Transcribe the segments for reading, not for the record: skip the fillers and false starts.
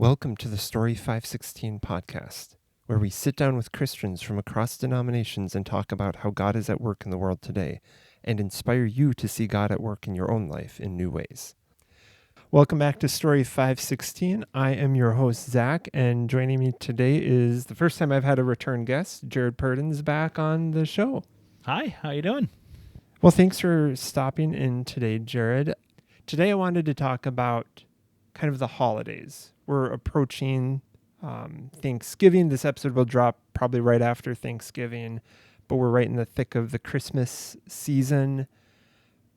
Welcome to the Story 516 podcast, where we sit down with Christians from across denominations and talk about how God is at work in the world today and inspire you to see God at work in your own life in new ways. Welcome back to Story 516. I am your host, Zach, and joining me today is the first time I've had a return guest. Jared Purdin's back on the show. Hi, how you doing? Well, thanks for stopping in today, Jared. Today I wanted to talk about kind of the holidays. We're approaching Thanksgiving. This episode will drop probably right after Thanksgiving, but we're right in the thick of the Christmas season.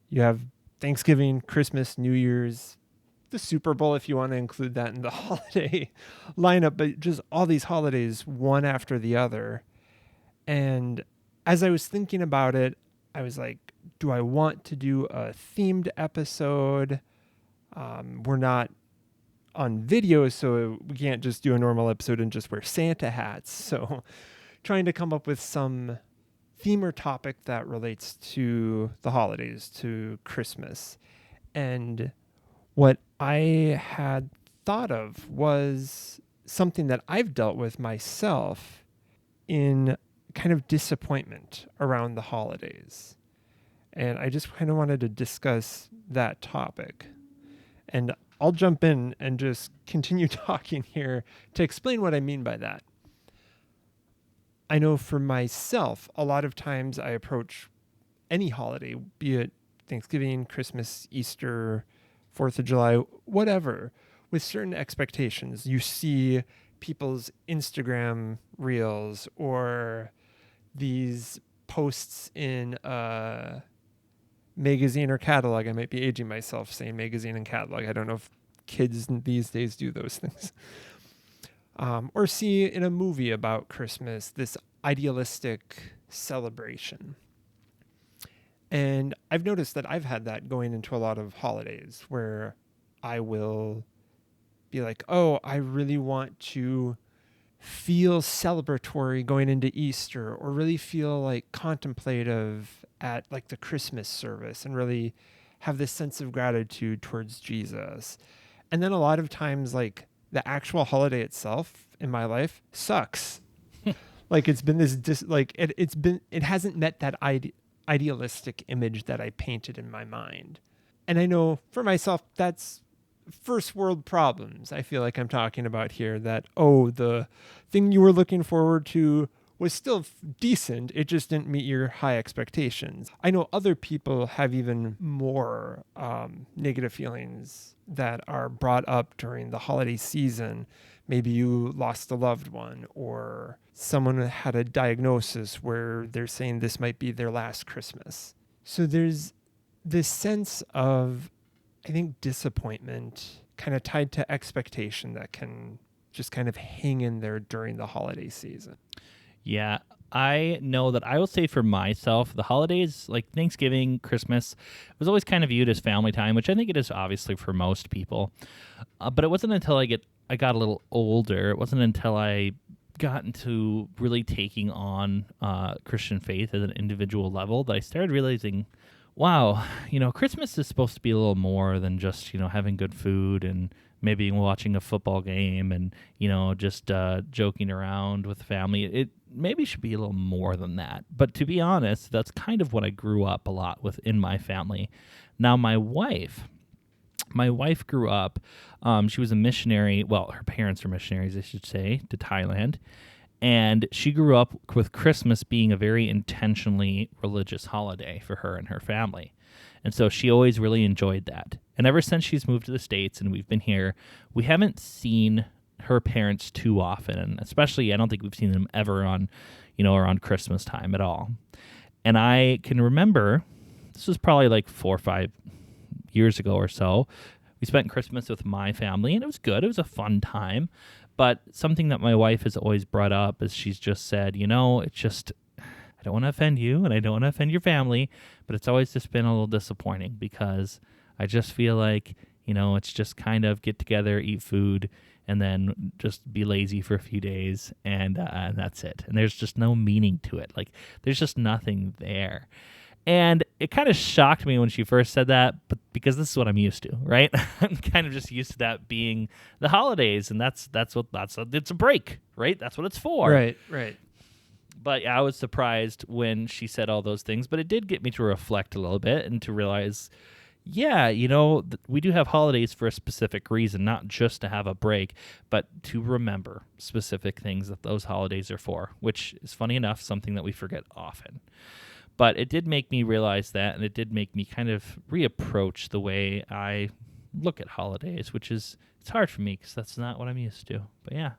You have Thanksgiving, Christmas, New Year's, the Super Bowl, if you want to include that in the holiday lineup, but just all these holidays, one after the other. And as I was thinking about it, I was like, do I want to do a themed episode? We're not on video, so we can't just do a normal episode and just wear Santa hats. So trying to come up with some theme or topic that relates to the holidays, to Christmas. And what I had thought of was something that I've dealt with myself in kind of disappointment around the holidays. And I just kind of wanted to discuss that topic. And I'll jump in and just continue talking here to explain what I mean by that. I know for myself, a lot of times I approach any holiday, be it Thanksgiving, Christmas, Easter, 4th of July, whatever, with certain expectations. You see people's Instagram reels or these posts in magazine or catalog. I might be aging myself saying magazine and catalog. I don't know if kids these days do those things. Or see in a movie about Christmas, this idealistic celebration. And I've noticed that I've had that going into a lot of holidays where I will be like, oh, I really want to feel celebratory going into Easter, or really feel like contemplative at like the Christmas service and really have this sense of gratitude towards Jesus. And then a lot of times, like the actual holiday itself in my life sucks. Like it's been this it hasn't met that idealistic image that I painted in my mind. And I know for myself, that's first world problems. I feel like I'm talking about here that, oh, the thing you were looking forward to was still decent. It just didn't meet your high expectations. I know other people have even more negative feelings that are brought up during the holiday season. Maybe you lost a loved one, or someone had a diagnosis where they're saying this might be their last Christmas. So there's this sense of, I think, disappointment kind of tied to expectation that can just kind of hang in there during the holiday season. Yeah, I know that I will say for myself, the holidays, like Thanksgiving, Christmas, was always kind of viewed as family time, which I think it is obviously for most people. But it wasn't until I got a little older, it wasn't until I got into really taking on Christian faith at an individual level that I started realizing, wow, Christmas is supposed to be a little more than just, having good food and maybe watching a football game and, just joking around with family. It maybe should be a little more than that. But to be honest, that's kind of what I grew up a lot with in my family. Now, my wife grew up, she was a missionary. Well, her parents were missionaries, I should say, to Thailand. And she grew up with Christmas being a very intentionally religious holiday for her and her family. And so she always really enjoyed that. And ever since she's moved to the States and we've been here, we haven't seen her parents too often. And especially, I don't think we've seen them ever on, around Christmas time at all. And I can remember, this was probably like 4 or 5 years ago or so, we spent Christmas with my family, and it was good. It was a fun time. But something that my wife has always brought up is she's just said, it's just, I don't want to offend you and I don't want to offend your family, but it's always just been a little disappointing because I just feel like, it's just kind of get together, eat food, and then just be lazy for a few days, and that's it. And there's just no meaning to it. Like, there's just nothing there. And it kind of shocked me when she first said that, but because this is what I'm used to, right? I'm kind of just used to that being the holidays, and it's a break, right? That's what it's for. Right. But yeah, I was surprised when she said all those things, but it did get me to reflect a little bit and to realize, yeah, we do have holidays for a specific reason, not just to have a break, but to remember specific things that those holidays are for, which is funny enough, something that we forget often. But it did make me realize that, and it did make me kind of reapproach the way I look at holidays, it's hard for me because that's not what I'm used to. But yeah.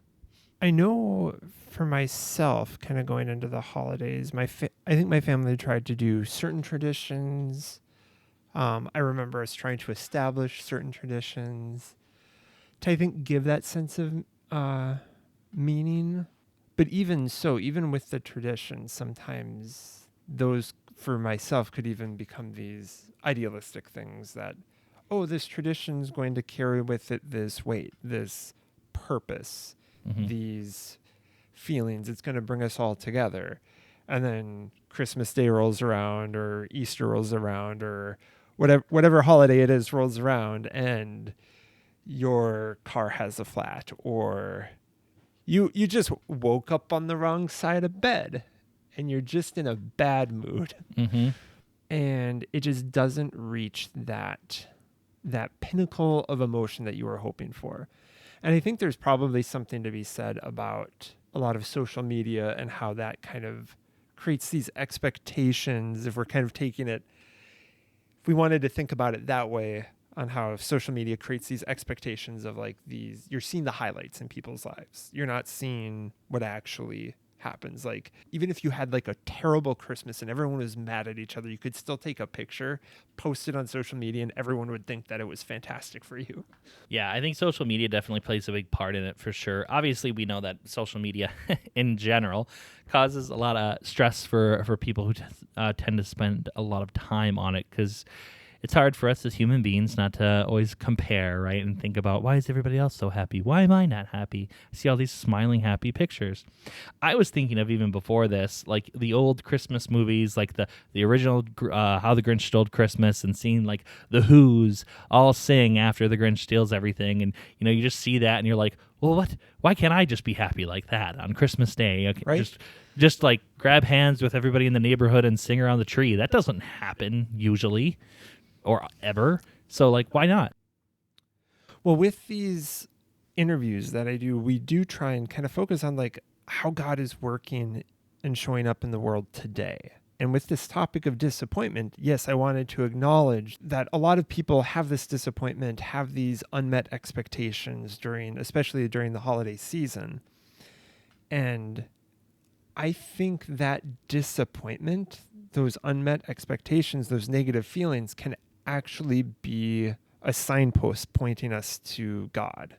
I know for myself, kind of going into the holidays, I think my family tried to do certain traditions. I remember us trying to establish certain traditions to, I think, give that sense of meaning. But even so, even with the traditions, sometimes those, for myself, could even become these idealistic things that, oh, this tradition is going to carry with it this weight, this purpose, these feelings. It's going to bring us all together. And then Christmas Day rolls around, or Easter rolls around, or whatever holiday it is rolls around, and your car has a flat, or you just woke up on the wrong side of bed and you're just in a bad mood. And it just doesn't reach that pinnacle of emotion that you were hoping for. And I think there's probably something to be said about a lot of social media and how that kind of creates these expectations. If we're kind of taking it, if we wanted to think about it that way, on how social media creates these expectations of like these, you're seeing the highlights in people's lives. You're not seeing what actually happens. Like, even if you had like a terrible Christmas and everyone was mad at each other, you could still take a picture, post it on social media, and everyone would think that it was fantastic for you. Yeah, I think social media definitely plays a big part in it for sure. Obviously, we know that social media in general causes a lot of stress for people who tend to spend a lot of time on it, because it's hard for us as human beings not to always compare, right? And think about, why is everybody else so happy? Why am I not happy? I see all these smiling, happy pictures. I was thinking of, even before this, like the old Christmas movies, like the original How the Grinch Stole Christmas, and seeing like the Who's all sing after the Grinch steals everything. And, you just see that and you're like, well, why can't I just be happy like that on Christmas Day? Okay, right? Just like grab hands with everybody in the neighborhood and sing around the tree. That doesn't happen usually. Or ever. So, like, why not? Well, with these interviews that I do, we do try and kind of focus on like how God is working and showing up in the world today. And with this topic of disappointment, yes, I wanted to acknowledge that a lot of people have this disappointment, have these unmet expectations especially during the holiday season. And I think that disappointment, those unmet expectations, those negative feelings can actually be a signpost pointing us to God.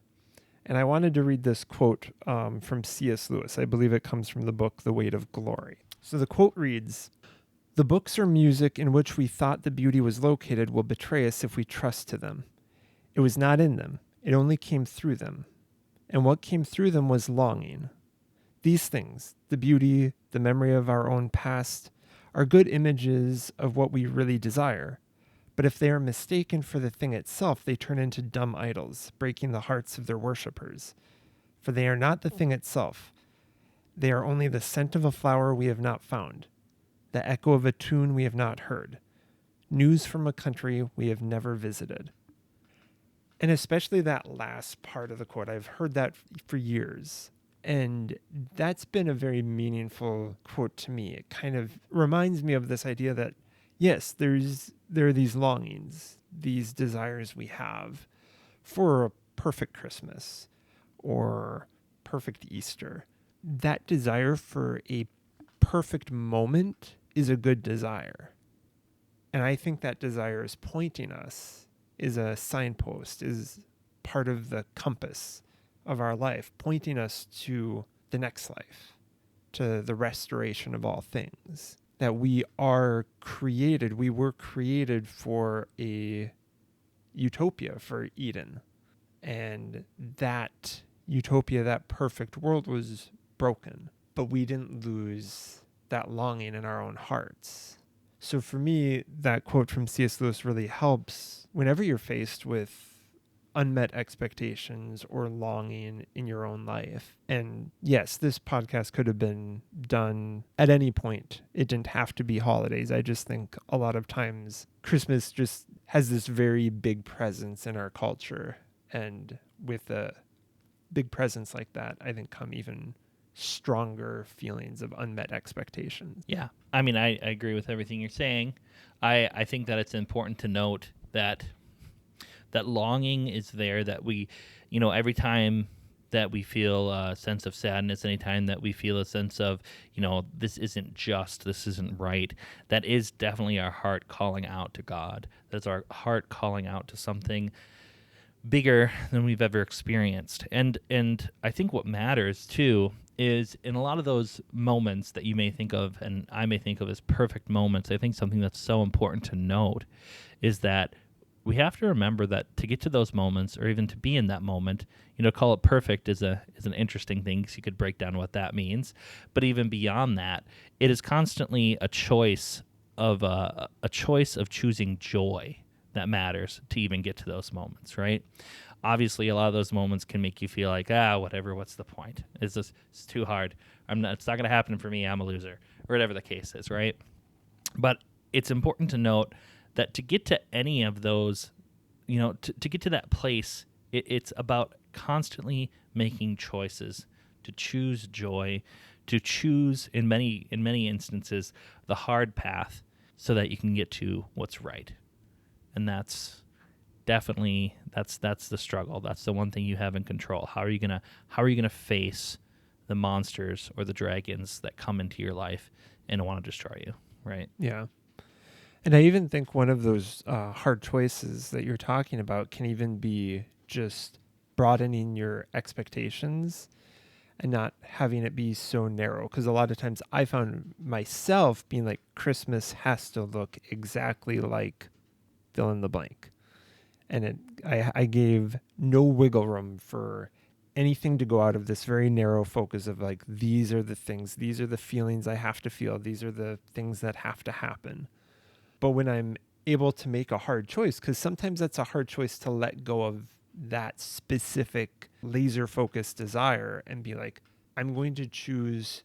And I wanted to read this quote from C.S. Lewis. I believe it comes from the book, The Weight of Glory. So the quote reads, "The books or music in which we thought the beauty was located will betray us if we trust to them. It was not in them. It only came through them. And what came through them was longing. These things, the beauty, the memory of our own past, are good images of what we really desire. But if they are mistaken for the thing itself, they turn into dumb idols, breaking the hearts of their worshippers. For they are not the thing itself. They are only the scent of a flower we have not found, the echo of a tune we have not heard, news from a country we have never visited." And especially that last part of the quote, I've heard that for years. And that's been a very meaningful quote to me. It kind of reminds me of this idea that, yes, there are these longings, these desires we have for a perfect Christmas or perfect Easter. That desire for a perfect moment is a good desire. And I think that desire is pointing us, is a signpost, is part of the compass of our life, pointing us to the next life, to the restoration of all things. That we were created for a utopia, for Eden. And that utopia, that perfect world was broken. But we didn't lose that longing in our own hearts. So for me, that quote from C.S. Lewis really helps whenever you're faced with unmet expectations or longing in your own life. And yes, this podcast could have been done at any point. It didn't have to be holidays. I just think a lot of times Christmas just has this very big presence in our culture. And with a big presence like that, I think come even stronger feelings of unmet expectations. Yeah. I mean, I agree with everything you're saying. I think that it's important to note that longing is there, that we, every time that we feel a sense of sadness, anytime that we feel a sense of, this isn't just, this isn't right, that is definitely our heart calling out to God. That's our heart calling out to something bigger than we've ever experienced. And I think what matters too is in a lot of those moments that you may think of and I may think of as perfect moments, I think something that's so important to note is that we have to remember that to get to those moments, or even to be in that moment, call it perfect is an interesting thing, because you could break down what that means. But even beyond that, it is constantly a choice of choosing joy that matters to even get to those moments, right? Obviously, a lot of those moments can make you feel like, whatever, what's the point? It's too hard. It's not going to happen for me. I'm a loser, or whatever the case is, right? But it's important to note that to get to any of those, to get to that place, it's about constantly making choices, to choose joy, to choose, in many instances, the hard path so that you can get to what's right. And that's definitely, that's the struggle. That's the one thing you have in control. How are you gonna face the monsters or the dragons that come into your life and want to destroy you, right? Yeah. And I even think one of those hard choices that you're talking about can even be just broadening your expectations and not having it be so narrow. Because a lot of times I found myself being like, Christmas has to look exactly like fill in the blank. And I gave no wiggle room for anything to go out of this very narrow focus of like, these are the things, these are the feelings I have to feel, these are the things that have to happen. But when I'm able to make a hard choice, because sometimes that's a hard choice to let go of that specific laser focused desire and be like, I'm going to choose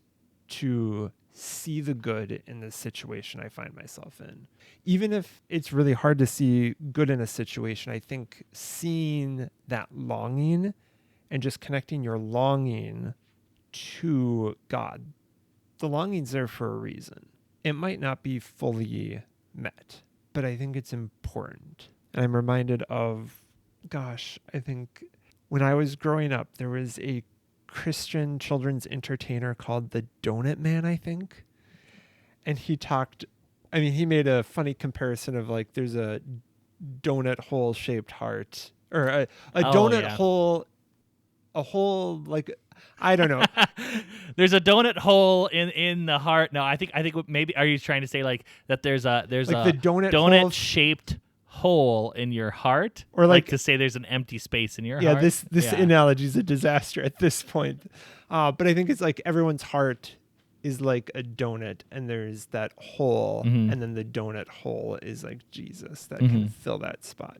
to see the good in the situation I find myself in. Even if it's really hard to see good in a situation, I think seeing that longing and just connecting your longing to God, the longing's there for a reason. It might not be fully met, but I think it's important. And I'm reminded of, I think when I was growing up, there was a Christian children's entertainer called the Donut Man, I think. And he made a funny comparison of like, there's a donut hole shaped heart, or a donut hole, a hole, like, I don't know. There's a donut hole in the heart. No, I think maybe, are you trying to say like that there's like the donut shaped hole in your heart, or like to say there's an empty space in your heart? This analogy is a disaster at this point. But I think it's like everyone's heart is like a donut, and there's that hole, and then the donut hole is like Jesus that can fill that spot.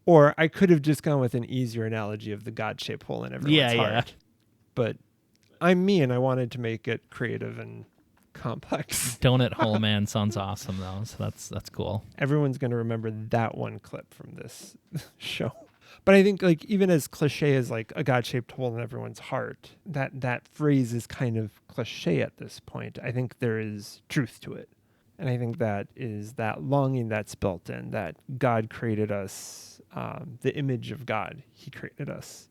Or I could have just gone with an easier analogy of the God-shaped hole in everyone's heart. But I'm me, and I wanted to make it creative and complex. Donut hole man sounds awesome, though. So that's cool. Everyone's going to remember that one clip from this show. But I think like even as cliche as like a God-shaped hole in everyone's heart, that phrase is kind of cliche at this point. I think there is truth to it. And I think that is that longing that's built in, that God created us, the image of God, he created us.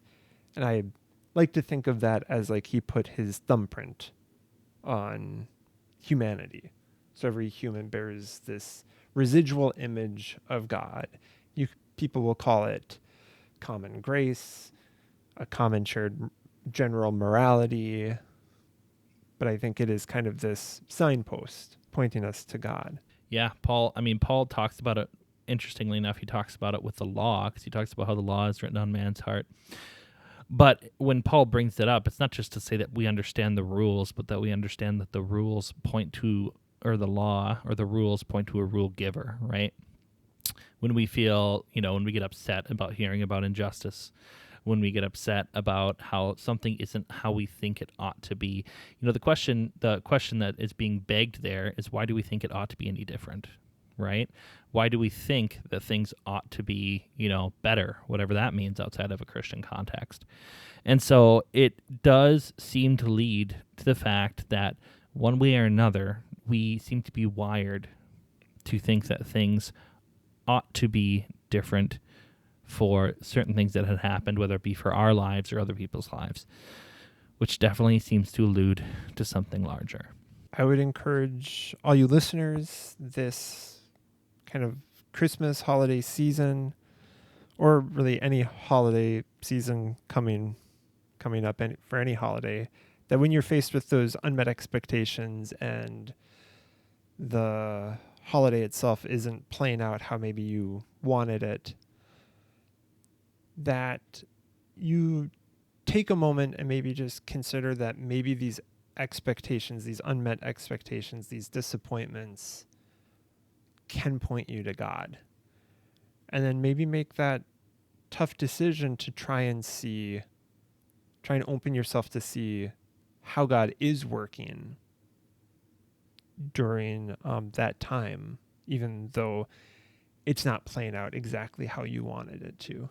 And I like to think of that as like he put his thumbprint on humanity. So every human bears this residual image of God. People will call it common grace, a common shared general morality. But I think it is kind of this signpost pointing us to God. Yeah, Paul talks about it, interestingly enough, he talks about it with the law, because he talks about how the law is written on man's heart. But when Paul brings it up, it's not just to say that we understand the rules, but that we understand that the rules point to or the law or the rules point to a rule giver, right? When we feel, when we get upset about hearing about injustice, when we get upset about how something isn't how we think it ought to be, the question that is being begged there is, why do we think it ought to be any different, right? Why do we think that things ought to be, better, whatever that means outside of a Christian context? And so it does seem to lead to the fact that one way or another, we seem to be wired to think that things ought to be different for certain things that had happened, whether it be for our lives or other people's lives, which definitely seems to allude to something larger. I would encourage all you listeners this kind of Christmas holiday season, or really any holiday season coming up for any holiday, that when you're faced with those unmet expectations and the holiday itself isn't playing out how maybe you wanted it, that you take a moment and maybe just consider that maybe these expectations, these unmet expectations, these disappointments can point you to God. And then maybe make that tough decision to try and open yourself to see how God is working during that time, even though it's not playing out exactly how you wanted it to.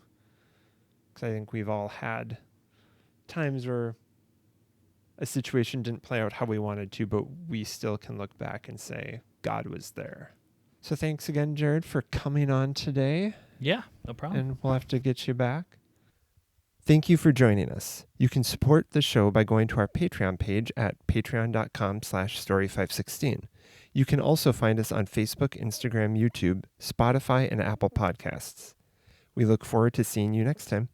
Because I think we've all had times where a situation didn't play out how we wanted to, but we still can look back and say, God was there. So thanks again, Jared, for coming on today. Yeah, no problem. And we'll have to get you back. Thank you for joining us. You can support the show by going to our Patreon page at patreon.com/story516. You can also find us on Facebook, Instagram, YouTube, Spotify, and Apple Podcasts. We look forward to seeing you next time.